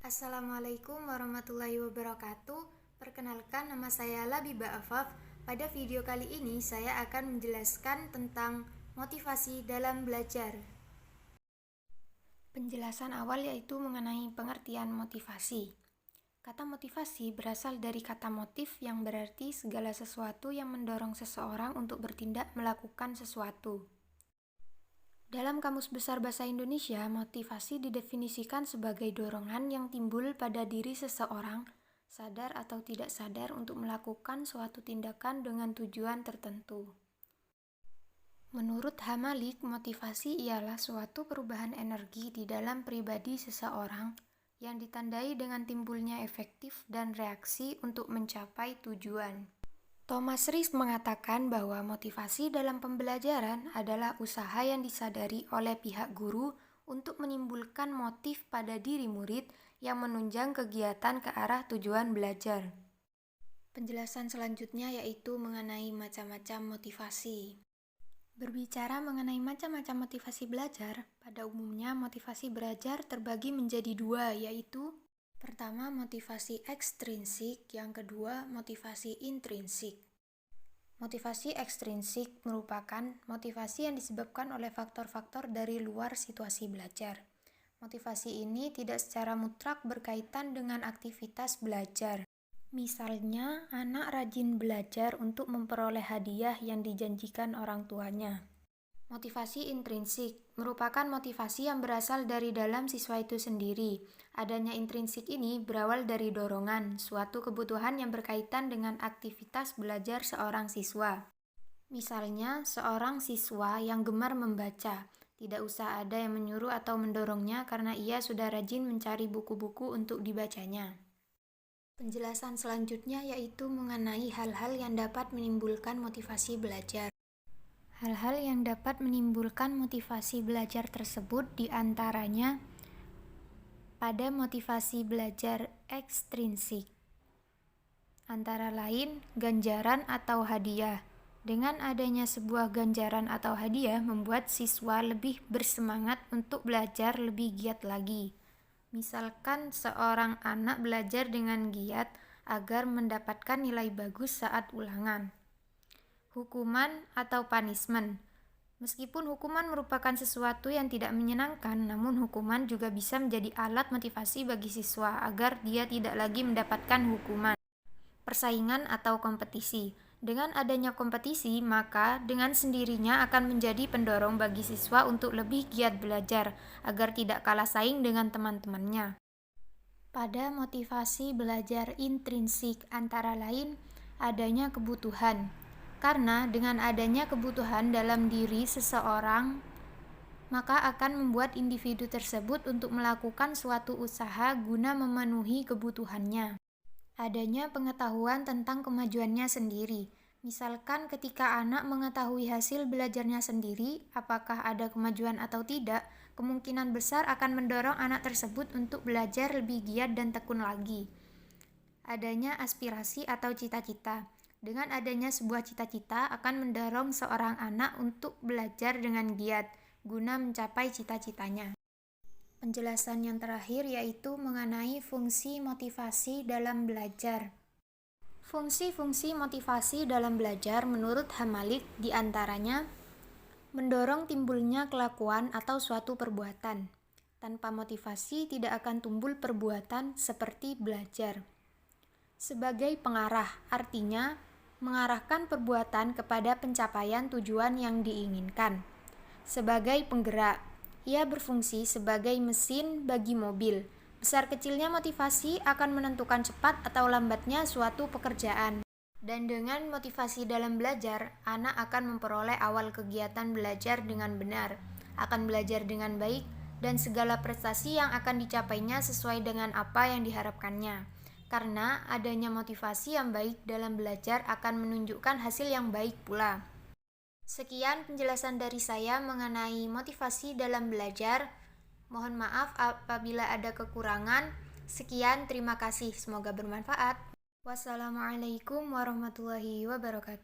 Assalamualaikum warahmatullahi wabarakatuh. Perkenalkan, nama saya Labiba Afaf. Pada video kali ini saya akan menjelaskan tentang motivasi dalam belajar. Penjelasan awal yaitu mengenai pengertian motivasi. Kata motivasi berasal dari kata motif yang berarti segala sesuatu yang mendorong seseorang untuk bertindak melakukan sesuatu. Dalam Kamus Besar Bahasa Indonesia, motivasi didefinisikan sebagai dorongan yang timbul pada diri seseorang, sadar atau tidak sadar, untuk melakukan suatu tindakan dengan tujuan tertentu. Menurut H. Malik, motivasi ialah suatu perubahan energi di dalam pribadi seseorang yang ditandai dengan timbulnya efektif dan reaksi untuk mencapai tujuan. Thomas Ries mengatakan bahwa motivasi dalam pembelajaran adalah usaha yang disadari oleh pihak guru untuk menimbulkan motif pada diri murid yang menunjang kegiatan ke arah tujuan belajar. Penjelasan selanjutnya yaitu mengenai macam-macam motivasi. Berbicara mengenai macam-macam motivasi belajar, pada umumnya motivasi belajar terbagi menjadi dua, yaitu pertama, motivasi ekstrinsik, yang kedua, motivasi intrinsik. Motivasi ekstrinsik merupakan motivasi yang disebabkan oleh faktor-faktor dari luar situasi belajar. Motivasi ini tidak secara mutlak berkaitan dengan aktivitas belajar. Misalnya, anak rajin belajar untuk memperoleh hadiah yang dijanjikan orang tuanya. Motivasi intrinsik merupakan motivasi yang berasal dari dalam siswa itu sendiri. Adanya intrinsik ini berawal dari dorongan, suatu kebutuhan yang berkaitan dengan aktivitas belajar seorang siswa. Misalnya, seorang siswa yang gemar membaca, tidak usah ada yang menyuruh atau mendorongnya karena ia sudah rajin mencari buku-buku untuk dibacanya. Penjelasan selanjutnya yaitu mengenai hal-hal yang dapat menimbulkan motivasi belajar. Hal-hal yang dapat menimbulkan motivasi belajar tersebut diantaranya pada motivasi belajar ekstrinsik, antara lain ganjaran atau hadiah. Dengan adanya sebuah ganjaran atau hadiah membuat siswa lebih bersemangat untuk belajar lebih giat lagi. Misalkan seorang anak belajar dengan giat agar mendapatkan nilai bagus saat ulangan. Hukuman atau punishment. Meskipun hukuman merupakan sesuatu yang tidak menyenangkan, namun hukuman juga bisa menjadi alat motivasi bagi siswa agar dia tidak lagi mendapatkan hukuman. Persaingan atau kompetisi. Dengan adanya kompetisi, maka dengan sendirinya akan menjadi pendorong bagi siswa untuk lebih giat belajar agar tidak kalah saing dengan teman-temannya. Pada motivasi belajar intrinsik, antara lain adanya kebutuhan. Karena dengan adanya kebutuhan dalam diri seseorang, maka akan membuat individu tersebut untuk melakukan suatu usaha guna memenuhi kebutuhannya. Adanya pengetahuan tentang kemajuannya sendiri. Misalkan ketika anak mengetahui hasil belajarnya sendiri, apakah ada kemajuan atau tidak, kemungkinan besar akan mendorong anak tersebut untuk belajar lebih giat dan tekun lagi. Adanya aspirasi atau cita-cita. Dengan adanya sebuah cita-cita akan mendorong seorang anak untuk belajar dengan giat guna mencapai cita-citanya. Penjelasan yang terakhir yaitu mengenai fungsi motivasi dalam belajar. Fungsi-fungsi motivasi dalam belajar menurut H. Malik diantaranya mendorong timbulnya kelakuan atau suatu perbuatan. Tanpa motivasi tidak akan timbul perbuatan seperti belajar. Sebagai pengarah, artinya mengarahkan perbuatan kepada pencapaian tujuan yang diinginkan. Sebagai penggerak, ia berfungsi sebagai mesin bagi mobil. Besar kecilnya motivasi akan menentukan cepat atau lambatnya suatu pekerjaan. Dan dengan motivasi dalam belajar, anak akan memperoleh awal kegiatan belajar dengan benar, akan belajar dengan baik, dan segala prestasi yang akan dicapainya sesuai dengan apa yang diharapkannya. Karena adanya motivasi yang baik dalam belajar akan menunjukkan hasil yang baik pula. Sekian penjelasan dari saya mengenai motivasi dalam belajar. Mohon maaf apabila ada kekurangan. Sekian, terima kasih. Semoga bermanfaat. Wassalamualaikum warahmatullahi wabarakatuh.